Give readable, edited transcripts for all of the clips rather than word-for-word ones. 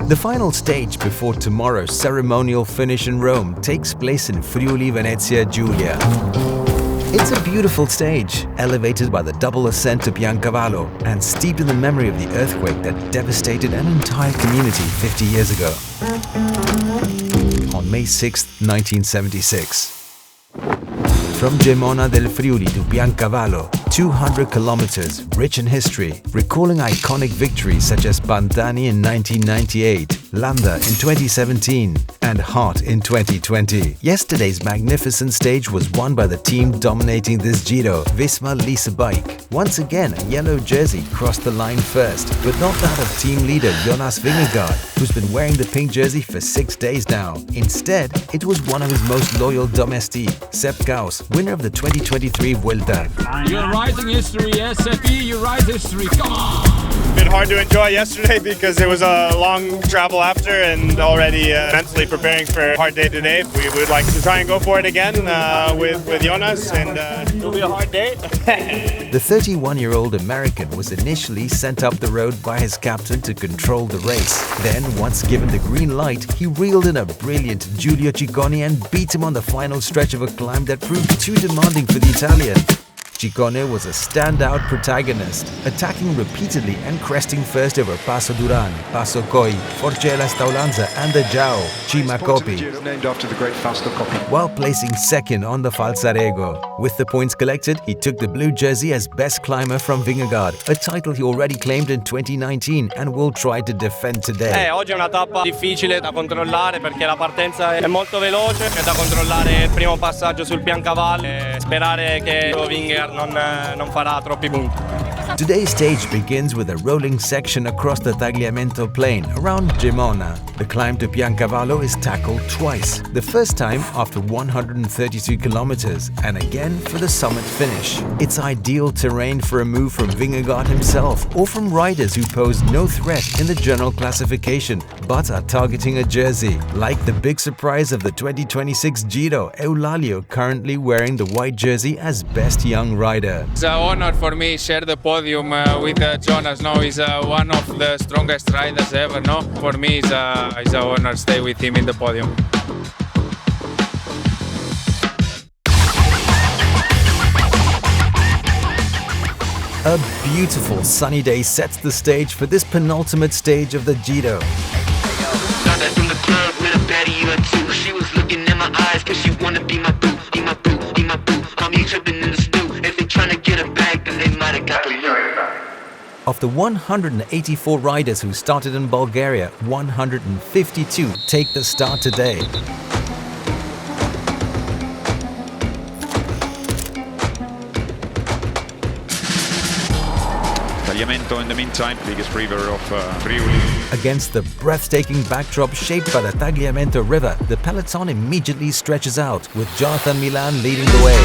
The final stage before tomorrow's ceremonial finish in Rome takes place in Friuli Venezia Giulia. It's a beautiful stage, elevated by the double ascent of Piancavallo and steeped in the memory of the earthquake that devastated an entire community 50 years ago. On May 6, 1976. From Gemona del Friuli to Piancavallo, 200 kilometers, rich in history, recalling iconic victories such as Pantani in 1998, Landa in 2017, and Hart in 2020. Yesterday's magnificent stage was won by the team dominating this Giro, Visma Lease bike. Once again, a yellow jersey crossed the line first, but not that of team leader Jonas Vingegaard, who's been wearing the pink jersey for 6 days now. Instead, it was one of his most loyal domestiques, Felix Gall, winner of the 2023 Vuelta. You're writing history, SFE, you write history, come on! Been hard to enjoy yesterday because it was a long travel after and already mentally preparing for a hard day today. We would like to try and go for it again with Jonas, and it'll be a hard day. The 31-year-old American was initially sent up the road by his captain to control the race. Then, once given the green light, he reeled in a brilliant Giulio Ciccone and beat him on the final stretch of a climb that proved too demanding for the Italian. Ciccone was a standout protagonist, attacking repeatedly and cresting first over Passo Duran, Passo Coi, Forcella Staulanza and the Giao, Cima Coppi, named after the great Fausto Coppi, while placing second on the Falzarego. With the points collected, he took the blue jersey as best climber from Vingegaard, a title he already claimed in 2019 and will try to defend today. Oggi è una tappa difficile da controllare perché la partenza è molto veloce, c'è da controllare il primo passaggio sul Piancavallo e sperare che Vingegaard non farà troppi punti. Today's stage begins with a rolling section across the Tagliamento plain around Gemona. The climb to Piancavallo is tackled twice, the first time after 132 kilometers and again for the summit finish. It's ideal terrain for a move from Vingegaard himself or from riders who pose no threat in the general classification but are targeting a jersey, like the big surprise of the 2026 Giro, Eulalio, currently wearing the white jersey as best young rider. It's an honor for me to share the podium with Jonas. No, he's one of the strongest riders ever. No, for me, it's an honor to stay with him in the podium. A beautiful sunny day sets the stage for this penultimate stage of the Giro. From the club with a baddie or two. She was looking in my eyes cause she wanna be my boo, be my boo, be my boo. I'm tripping in the stew. If they trying to get her back, then they might have got me. Of the 184 riders who started in Bulgaria, 152 take the start today. Tagliamento in the meantime, biggest river of Friuli. Against the breathtaking backdrop shaped by the Tagliamento River, the peloton immediately stretches out, with Jonathan Milan leading the way.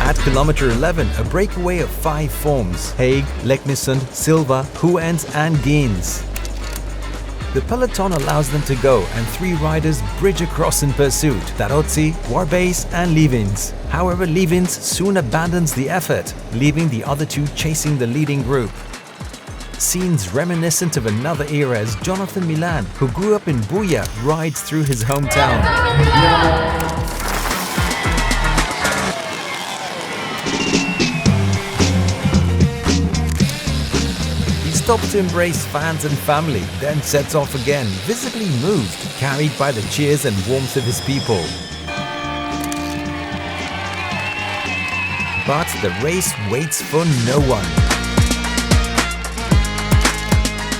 At kilometer 11, a breakaway of 5 forms: Haig, Leknessund, Silva, Huens and Geens. The peloton allows them to go and 3 riders bridge across in pursuit: Tarozzi, Warbase and Levins. However, Levins soon abandons the effort, leaving the other 2 chasing the leading group. Scenes reminiscent of another era as Jonathan Milan, who grew up in Buia, rides through his hometown. He stops to embrace fans and family, then sets off again, visibly moved, carried by the cheers and warmth of his people. But the race waits for no one.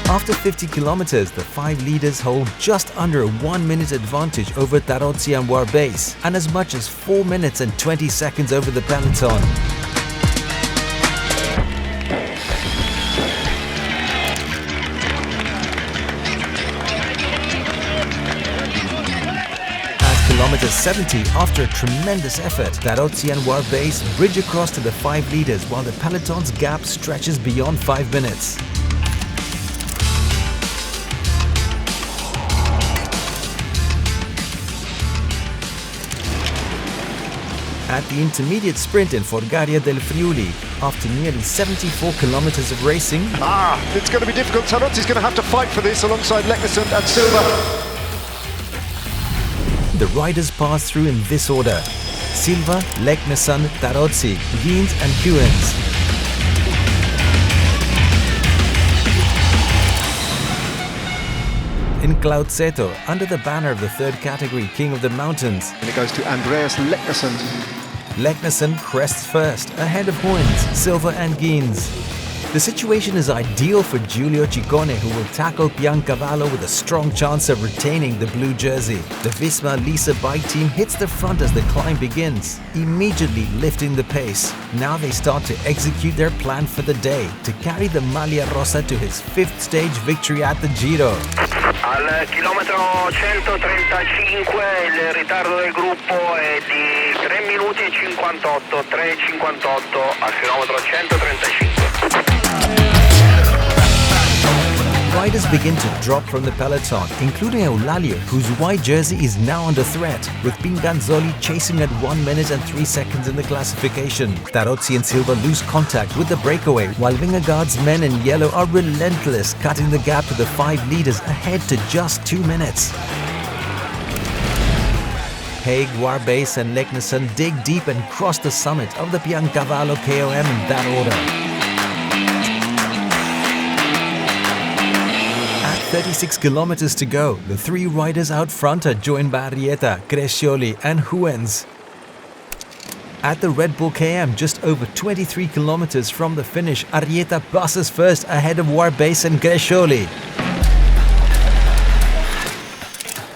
After 50 kilometers, the 5 leaders hold just under a 1-minute advantage over Tarozzi and Warbase, and as much as 4 minutes and 20 seconds over the peloton. Kilometer 70, after a tremendous effort, Tarozzi and Warbase bridge across to the 5 leaders while the peloton's gap stretches beyond 5 minutes. At at the intermediate sprint in Forgaria del Friuli. After nearly 74 kilometers of racing, it's going to be difficult. Tarozzi's going to have to fight for this alongside Leknesund and Silva. the riders pass through in this order: Silva, Leknesund, Tarozzi, Gins and Huens. In Clauzeto, under the banner of the third category, King of the Mountains, And it goes to Andreas Leknesund. Leknesund crests first, ahead of Huens, Silva and Gins. The situation is ideal for Giulio Ciccone, who will tackle Piancavallo with a strong chance of retaining the blue jersey. The Visma Lease bike team hits the front as the climb begins, immediately lifting the pace. Now they start to execute their plan for the day, to carry the Maglia Rossa to his 5th stage victory at the Giro. Al chilometro 135 il ritardo del gruppo è di 3 minuti e 58, 3,58 al chilometro 135. Riders begin to drop from the peloton, including Eulalia, whose white jersey is now under threat, with Pinganzoli chasing at 1 minute and 3 seconds in the classification. Tarozzi and Silva lose contact with the breakaway, while Vingegaard's men in yellow are relentless, cutting the gap to the 5 leaders ahead to just 2 minutes. Haig, Warbase and Leknesund dig deep and cross the summit of the Piancavallo KOM in that order. 36 kilometers to go. The 3 riders out front are joined by Arrieta, Grescioli and Huens. At the Red Bull KM, just over 23 kilometers from the finish, Arrieta passes first ahead of Warbase and Grescioli.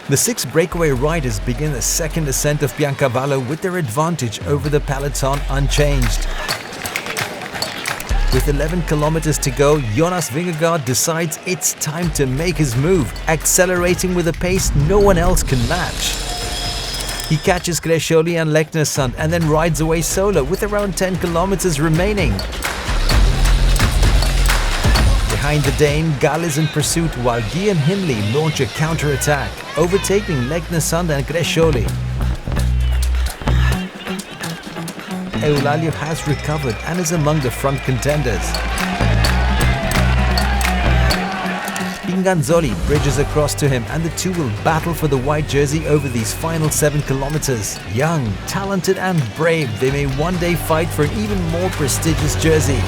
The 6 breakaway riders begin the second ascent of Piancavallo with their advantage over the peloton unchanged. With 11 kilometers to go, Jonas Vingegaard decides it's time to make his move, accelerating with a pace no one else can match. He catches Grescioli and Leknesund and then rides away solo with around 10 kilometers remaining. Behind the Dane, Gall is in pursuit while Guy and Hindley launch a counter-attack, overtaking Leknesund and Grescioli. Eulalia has recovered and is among the front contenders. Pinganzoli bridges across to him and the two will battle for the white jersey over these final 7 kilometers. Young, talented and brave, they may one day fight for an even more prestigious jersey.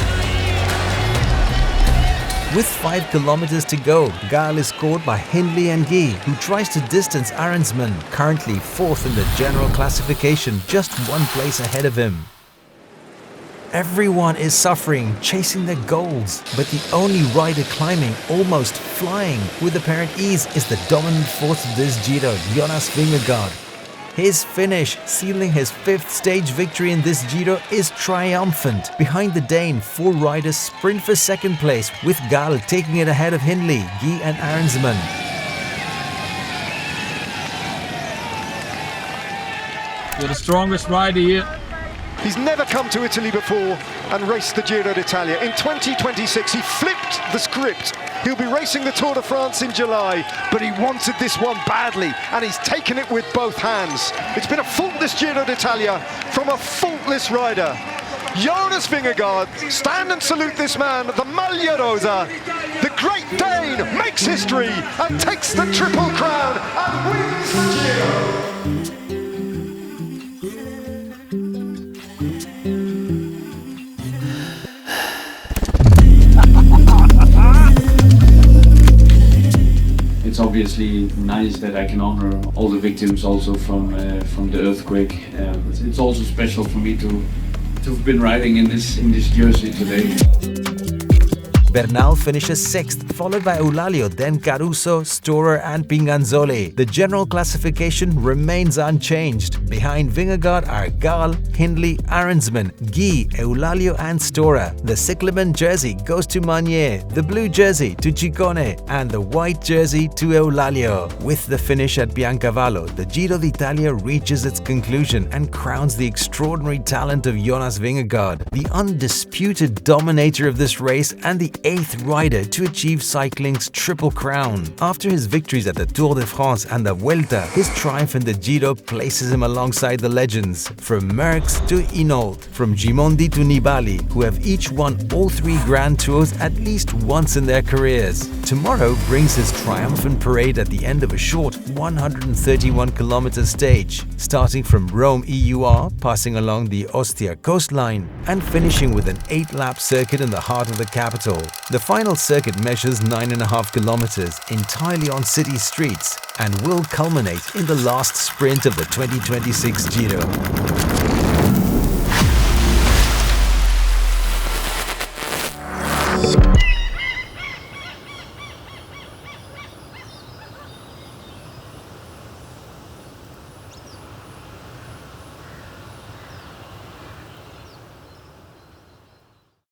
With 5 kilometers to go, Gall is scored by Hindley and Guy, who tries to distance Arensman, currently 4th in the general classification, just 1 place ahead of him. Everyone is suffering, chasing their goals, but the only rider climbing, almost flying, with apparent ease is the dominant force of this Giro, Jonas Vingegaard. His finish, sealing his 5th stage victory in this Giro, is triumphant. Behind the Dane, 4 riders sprint for 2nd place, with Gall taking it ahead of Hindley, Guy and Arensman. You're the strongest rider here. He's never come to Italy before and raced the Giro d'Italia. In 2026, he flipped the script. He'll be racing the Tour de France in July, but he wanted this one badly, and he's taken it with both hands. It's been a faultless Giro d'Italia from a faultless rider. Jonas Vingegaard, stand and salute this man, the Maglia Rosa. The Great Dane makes history and takes the Triple Crown and wins the Giro. It's obviously nice that I can honor all the victims also from the earthquake. It's also special for me to have been riding in this jersey today. Bernal finishes 6th, followed by Eulalia, then Caruso, Storer and Pinganzoli. The general classification remains unchanged. Behind Vingegaard are Gall, Hindley, Arensman, Guy, Eulalia and Storer. The cyclamen jersey goes to Magnier, the blue jersey to Ciccone and the white jersey to Eulalia. With the finish at Piancavallo, the Giro d'Italia reaches its conclusion and crowns the extraordinary talent of Jonas Vingegaard, the undisputed dominator of this race and the 8th rider to achieve cycling's triple crown. After his victories at the Tour de France and the Vuelta, his triumph in the Giro places him alongside the legends, from Merckx to Hinault, from Gimondi to Nibali, who have each won all 3 Grand Tours at least once in their careers. Tomorrow brings his triumphant parade at the end of a short 131-kilometer stage, starting from Rome EUR, passing along the Ostia coastline, and finishing with an 8-lap circuit in the heart of the capital. The final circuit measures 9.5 kilometers entirely on city streets and will culminate in the last sprint of the 2026 Giro.